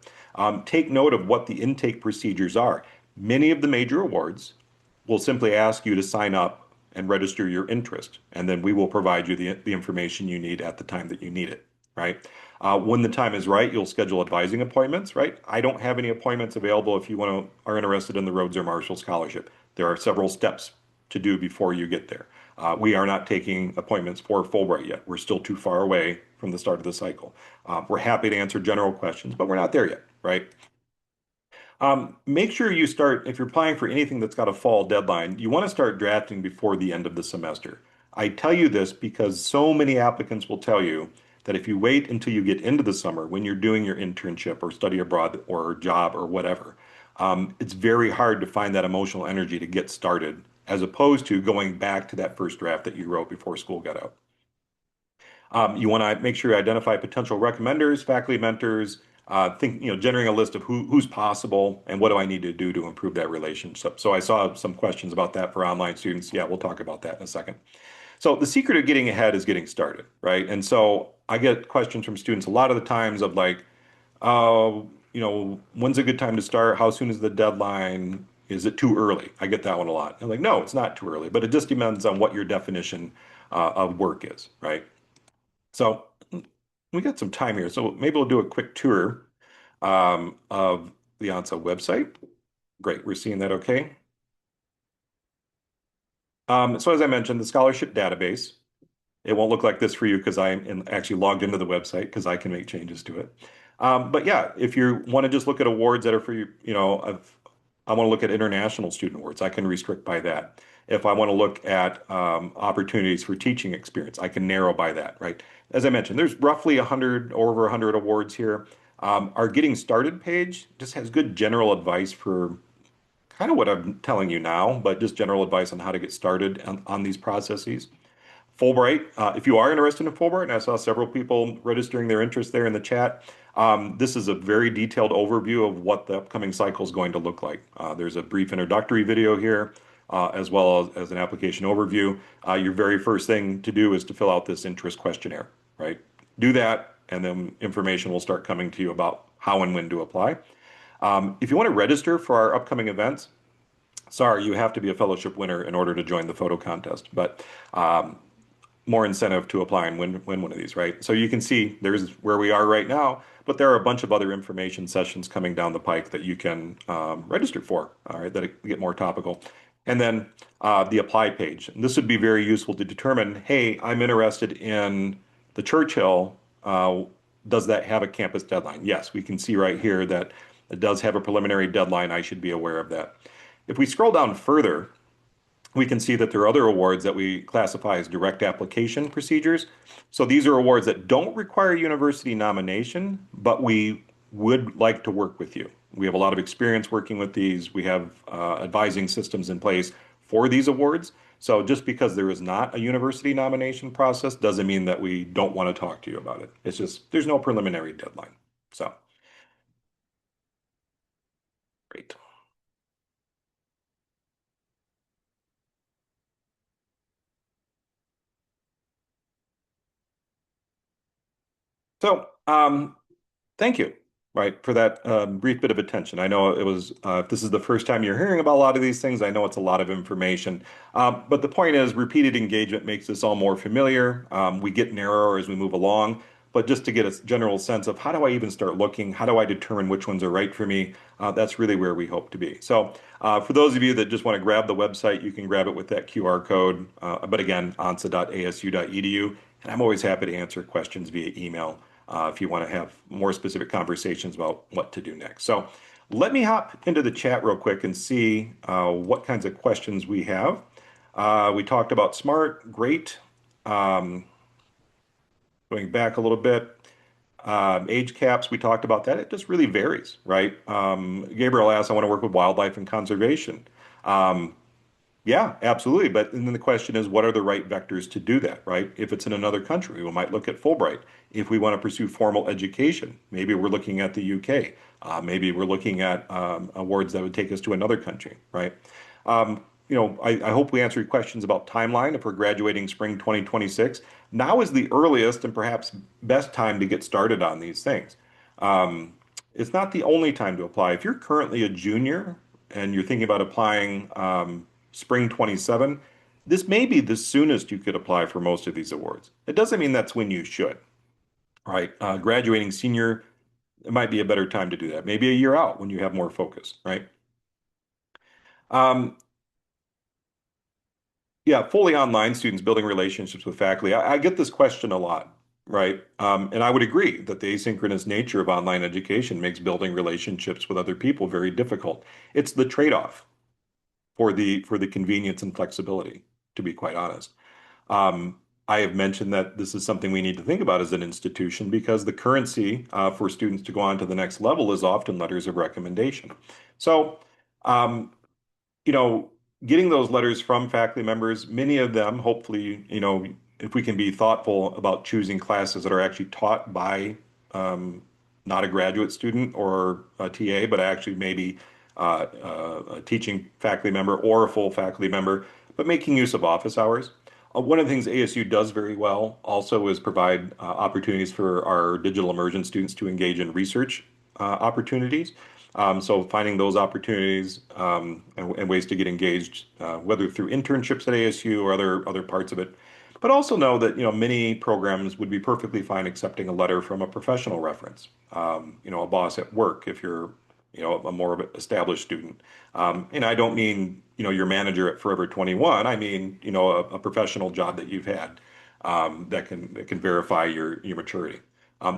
Take note of what the intake procedures are. Many of the major awards will simply ask you to sign up and register your interest, and then we will provide you the information you need at the time that you need it, right? When the time is right, you'll schedule advising appointments, right? I don't have any appointments available if you are interested in the Rhodes or Marshall Scholarship. There are several steps to do before you get there. We are not taking appointments for Fulbright yet. We're still too far away from the start of the cycle. We're happy to answer general questions, but we're not there yet, right? Make sure you start, if you're applying for anything that's got a fall deadline, you want to start drafting before the end of the semester. I tell you this because so many applicants will tell you that if you wait until you get into the summer when you're doing your internship or study abroad or job or whatever, it's very hard to find that emotional energy to get started as opposed to going back to that first draft that you wrote before school got out. You want to make sure you identify potential recommenders, faculty mentors, generating a list of who's possible and what do I need to do to improve that relationship. So I saw some questions about that for online students. Yeah, we'll talk about that in a second. So the secret of getting ahead is getting started, right? And so I get questions from students a lot of the times of like, when's a good time to start? How soon is the deadline? Is it too early? I get that one a lot. I'm like, no, it's not too early, but it just depends on what your definition of work is, right? So we got some time here, so maybe we'll do a quick tour of the ONSA website. Great, we're seeing that okay. So as I mentioned, the scholarship database, it won't look like this for you because actually logged into the website because I can make changes to it. But yeah, if you want to just look at awards that are for you, I want to look at international student awards, I can restrict by that. If I want to look at opportunities for teaching experience, I can narrow by that, right? As I mentioned, there's roughly 100, over 100 awards here. Our Getting Started page just has good general advice for kind of what I'm telling you now, but just general advice on how to get started on these processes. Fulbright, if you are interested in Fulbright, and I saw several people registering their interest there in the chat, this is a very detailed overview of what the upcoming cycle is going to look like. There's a brief introductory video here, as well as an application overview. Your very first thing to do is to fill out this interest questionnaire, right? Do that, and then information will start coming to you about how and when to apply. If you want to register for our upcoming events, sorry, you have to be a fellowship winner in order to join the photo contest. But more incentive to apply and win one of these, right? So you can see there's where we are right now, but there are a bunch of other information sessions coming down the pike that you can register for, all right, that get more topical. And then the apply page. And this would be very useful to determine, hey, I'm interested in the Churchill. Does that have a campus deadline? Yes, we can see right here that it does have a preliminary deadline. I should be aware of that. If we scroll down further, we can see that there are other awards that we classify as direct application procedures. So these are awards that don't require university nomination, but we would like to work with you. We have a lot of experience working with these. We have advising systems in place for these awards. So just because there is not a university nomination process doesn't mean that we don't want to talk to you about it. It's just there's no preliminary deadline. So great. So thank you. right, for that brief bit of attention. I know it was, if this is the first time you're hearing about a lot of these things, I know it's a lot of information. But the point is, repeated engagement makes this all more familiar. We get narrower as we move along. But just to get a general sense of how do I even start looking? How do I determine which ones are right for me? That's really where we hope to be. So, for those of you that just want to grab the website, you can grab it with that QR code. But again, onsa.asu.edu. And I'm always happy to answer questions via email if you want to have more specific conversations about what to do next. So let me hop into the chat real quick and see what kinds of questions we have. We talked about SMART, great. Um, Going back a little bit, age caps, we talked about that. It just really varies, right? Gabriel asked, I want to work with wildlife and conservation. Um, yeah, absolutely. But and then the question is, what are the right vectors to do that, right? If it's in another country, we might look at Fulbright. If we want to pursue formal education, maybe we're looking at the UK. Maybe we're looking at awards that would take us to another country, right? I hope we answered questions about timeline if we're graduating spring 2026. Now is the earliest and perhaps best time to get started on these things. Um, it's not the only time to apply. If you're currently a junior and you're thinking about applying spring 27, this may be the soonest you could apply for most of these awards. It doesn't mean that's when you should, right? Graduating senior, it might be a better time to do that. Maybe a year out when you have more focus, right? Um, yeah, fully online students building relationships with faculty. I get this question a lot, right? And I would agree that the asynchronous nature of online education makes building relationships with other people very difficult. It's the trade-off for the convenience and flexibility, to be quite honest. Um, I have mentioned that this is something we need to think about as an institution because the currency for students to go on to the next level is often letters of recommendation. So, um, you know, getting those letters from faculty members, many of them, hopefully, if we can be thoughtful about choosing classes that are actually taught by um, not a graduate student or a TA, but actually maybe a teaching faculty member or a full faculty member, but making use of office hours. One of the things ASU does very well also is provide opportunities for our digital immersion students to engage in research opportunities. So finding those opportunities and ways to get engaged, whether through internships at ASU or other parts of it, but also know that many programs would be perfectly fine accepting a letter from a professional reference, a boss at work if you're a more established student. And I don't mean your manager at Forever 21. I mean a professional job that you've had that can verify your maturity.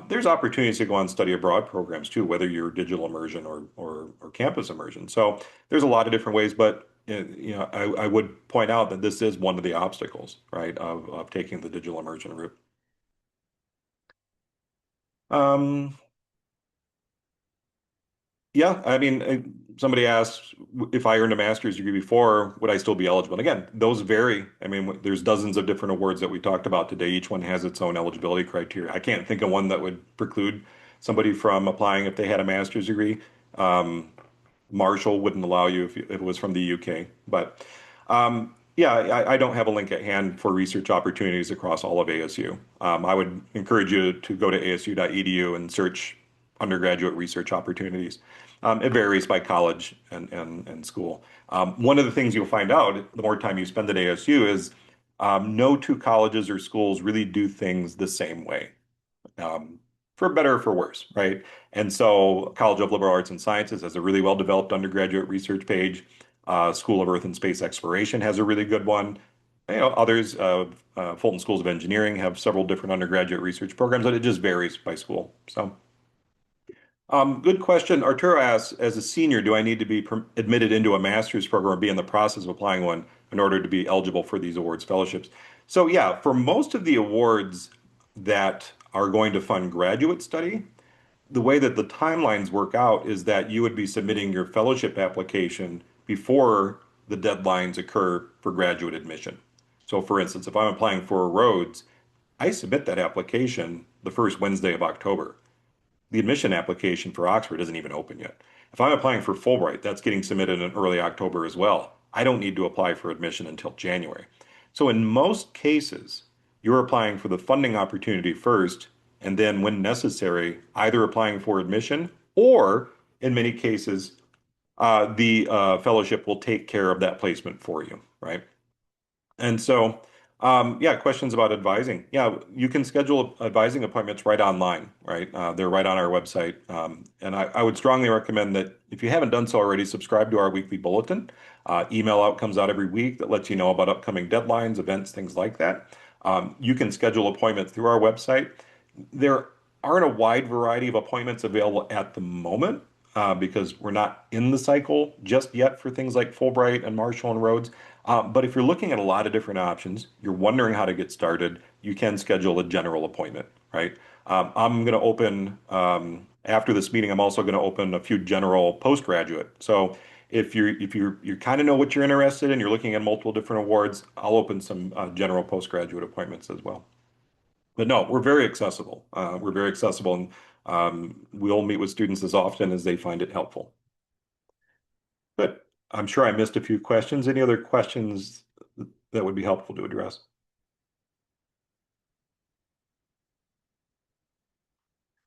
There's opportunities to go on study abroad programs too, whether you're digital immersion or campus immersion. So there's a lot of different ways, but I would point out that this is one of the obstacles, right, of taking the digital immersion route. Um, yeah, I mean, somebody asked if I earned a master's degree before, would I still be eligible? And again, those vary. I mean, there's dozens of different awards that we talked about today. Each one has its own eligibility criteria. I can't think of one that would preclude somebody from applying if they had a master's degree. Um, Marshall wouldn't allow you if it was from the UK. But yeah, I don't have a link at hand for research opportunities across all of ASU. I would encourage you to go to asu.edu and search undergraduate research opportunities. It varies by college and school. One of the things you'll find out the more time you spend at ASU is no two colleges or schools really do things the same way, um, for better or for worse, right? And so, College of Liberal Arts and Sciences has a really well-developed undergraduate research page. School of Earth and Space Exploration has a really good one. Others, Fulton Schools of Engineering have several different undergraduate research programs, and it just varies by school. So, good question. Arturo asks, as a senior, do I need to be admitted into a master's program or be in the process of applying one in order to be eligible for these awards fellowships? So yeah, for most of the awards that are going to fund graduate study, the way that the timelines work out is that you would be submitting your fellowship application before the deadlines occur for graduate admission. So for instance, if I'm applying for Rhodes, I submit that application the first Wednesday of October. The admission application for Oxford isn't even open yet. If I'm applying for Fulbright, that's getting submitted in early October as well. I don't need to apply for admission until January. So in most cases, you're applying for the funding opportunity first, and then when necessary, either applying for admission or in many cases, the fellowship will take care of that placement for you, right? And so, yeah, questions about advising. Yeah, you can schedule advising appointments right online, right? They're right on our website. And I would strongly recommend that if you haven't done so already, subscribe to our weekly bulletin. Email out comes out every week that lets you know about upcoming deadlines, events, things like that. You can schedule appointments through our website. There aren't a wide variety of appointments available at the moment because we're not in the cycle just yet for things like Fulbright and Marshall and Rhodes. But if you're looking at a lot of different options, you're wondering how to get started, you can schedule a general appointment, right? I'm going to open, after this meeting, I'm also going to open a few general postgraduate. So if you kind of know what you're interested in, you're looking at multiple different awards, I'll open some general postgraduate appointments as well. But no, we're very accessible. We're very accessible, and we'll meet with students as often as they find it helpful. But I'm sure I missed a few questions. Any other questions that would be helpful to address?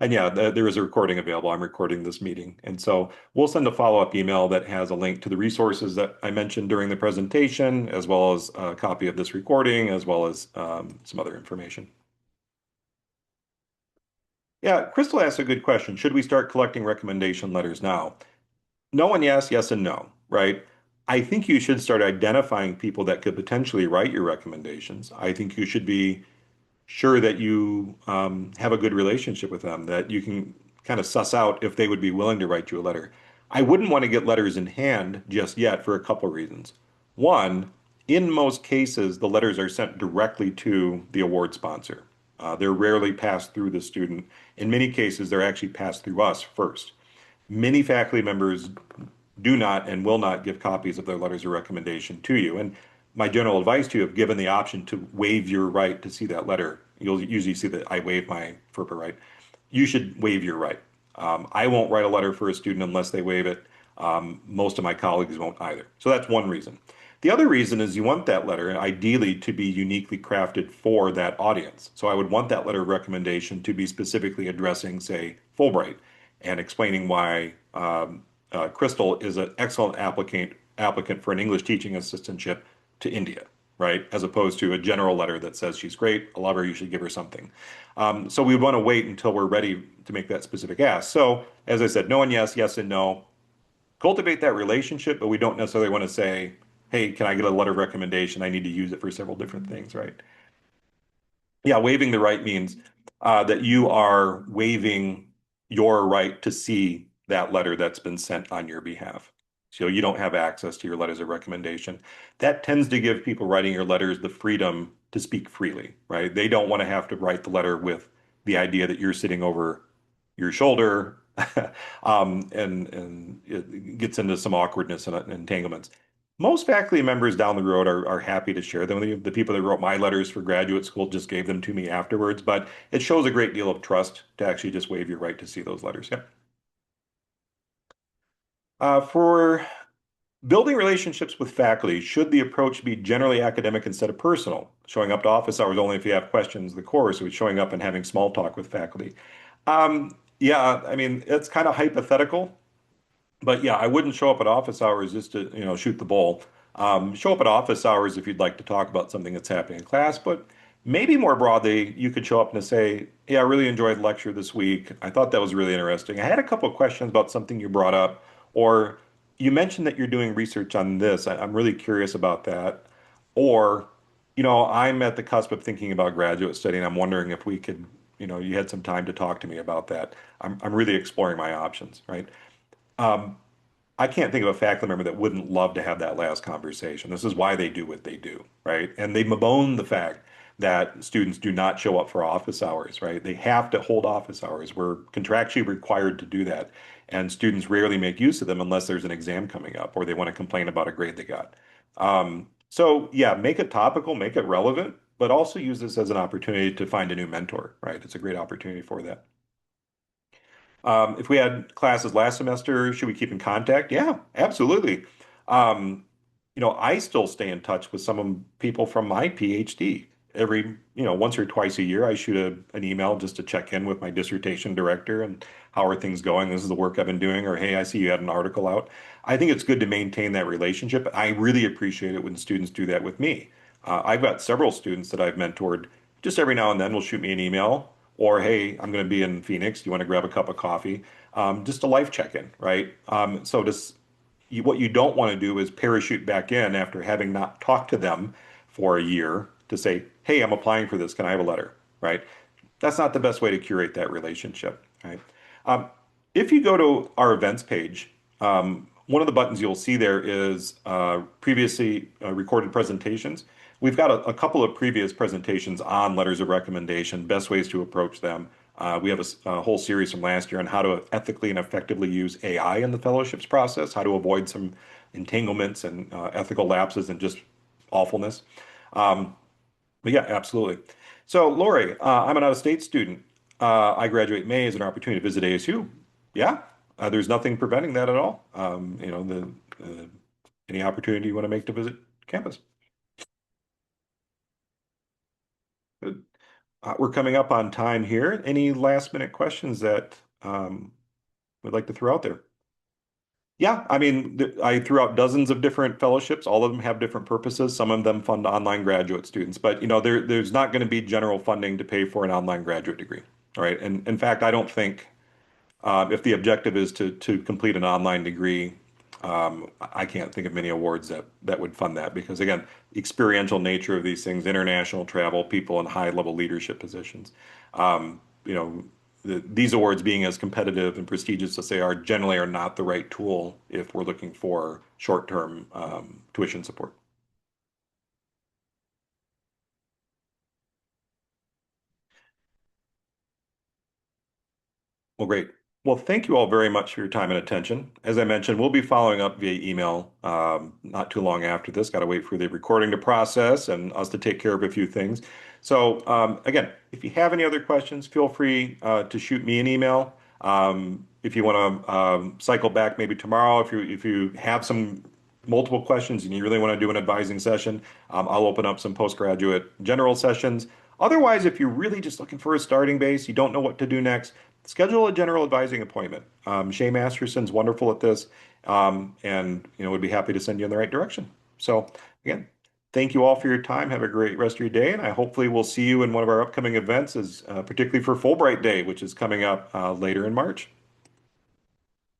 And yeah, there is a recording available. I'm recording this meeting. And so we'll send a follow-up email that has a link to the resources that I mentioned during the presentation, as well as a copy of this recording, as well as some other information. Yeah, Crystal asked a good question. Should we start collecting recommendation letters now? No and yes, yes and no, right? I think you should start identifying people that could potentially write your recommendations. I think you should be sure that you have a good relationship with them, that you can kind of suss out if they would be willing to write you a letter. I wouldn't want to get letters in hand just yet for a couple of reasons. One, in most cases, the letters are sent directly to the award sponsor. They're rarely passed through the student. In many cases, they're actually passed through us first. Many faculty members do not and will not give copies of their letters of recommendation to you. And my general advice to you, if given the option to waive your right to see that letter, you'll usually see that I waive my FERPA right. You should waive your right. I won't write a letter for a student unless they waive it. Most of my colleagues won't either. So that's one reason. The other reason is you want that letter ideally to be uniquely crafted for that audience. So I would want that letter of recommendation to be specifically addressing, say, Fulbright and explaining why Crystal is an excellent applicant for an English teaching assistantship to India, right? As opposed to a general letter that says she's great, I love her, you should give her something. So we want to wait until we're ready to make that specific ask. So as I said, no and yes, yes and no. Cultivate that relationship, but we don't necessarily want to say, hey, can I get a letter of recommendation? I need to use it for several different things, right? Yeah, waiving the right means that you are waiving your right to see that letter that's been sent on your behalf. So you don't have access to your letters of recommendation. That tends to give people writing your letters the freedom to speak freely, right? They don't want to have to write the letter with the idea that you're sitting over your shoulder, and it gets into some awkwardness and entanglements. Most faculty members down the road are happy to share them with you. The people that wrote my letters for graduate school just gave them to me afterwards, but it shows a great deal of trust to actually just waive your right to see those letters. Yeah. For building relationships with faculty, should the approach be generally academic instead of personal? Showing up to office hours only if you have questions of the course, or showing up and having small talk with faculty? Yeah, I mean, it's kind of hypothetical. But yeah, I wouldn't show up at office hours just to, shoot the bull. Show up at office hours if you'd like to talk about something that's happening in class, but maybe more broadly, you could show up and say, "Yeah, I really enjoyed the lecture this week. I thought that was really interesting. I had a couple of questions about something you brought up, or you mentioned that you're doing research on this. I'm really curious about that." Or, I'm at the cusp of thinking about graduate study, and I'm wondering if we could, you had some time to talk to me about that. I'm really exploring my options, right? Um, I can't think of a faculty member that wouldn't love to have that last conversation. This is why they do what they do, right? And they bemoan the fact that students do not show up for office hours, right? They have to hold office hours. We're contractually required to do that. And students rarely make use of them unless there's an exam coming up or they want to complain about a grade they got. So yeah, make it topical, make it relevant, but also use this as an opportunity to find a new mentor, right? It's a great opportunity for that. If we had classes last semester, should we keep in contact? Yeah, absolutely. I still stay in touch with some of people from my PhD. every, once or twice a year, I shoot an email just to check in with my dissertation director and how are things going? This is the work I've been doing, or hey, I see you had an article out. I think it's good to maintain that relationship. I really appreciate it when students do that with me. I've got several students that I've mentored. Just every now and then will shoot me an email, or hey, I'm going to be in Phoenix. Do you want to grab a cup of coffee? Just a life check-in, right? So just what you don't want to do is parachute back in after having not talked to them for a year to say, hey, I'm applying for this. Can I have a letter? Right? That's not the best way to curate that relationship. Right? Um, if you go to our events page, one of the buttons you'll see there is previously recorded presentations. We've got a couple of previous presentations on letters of recommendation, best ways to approach them. We have a whole series from last year on how to ethically and effectively use AI in the fellowships process, how to avoid some entanglements and ethical lapses and just awfulness. Um, but yeah, absolutely. So, Lori, I'm an out-of-state student. I graduate May as an opportunity to visit ASU. Yeah, there's nothing preventing that at all. Any opportunity you want to make to visit campus. Good. We're coming up on time here. Any last minute questions that we'd like to throw out there? Yeah, I mean, I threw out dozens of different fellowships. All of them have different purposes. Some of them fund online graduate students, but there's not going to be general funding to pay for an online graduate degree. All right. And in fact, I don't think if the objective is to complete an online degree, I can't think of many awards that would fund that because again, experiential nature of these things, international travel, people in high level leadership positions. Um, you know, these awards being as competitive and prestigious as they are generally are not the right tool if we're looking for short-term tuition support. Well, great. Well, thank you all very much for your time and attention. As I mentioned, we'll be following up via email not too long after this. Got to wait for the recording to process and us to take care of a few things. So, again, if you have any other questions, feel free to shoot me an email. If you want to cycle back maybe tomorrow, if you have some multiple questions and you really want to do an advising session, I'll open up some postgraduate general sessions. Otherwise, if you're really just looking for a starting base, you don't know what to do next, schedule a general advising appointment. Shay Masterson's wonderful at this, and would be happy to send you in the right direction. So again, thank you all for your time. Have a great rest of your day, and I hopefully will see you in one of our upcoming events, particularly for Fulbright Day, which is coming up later in March.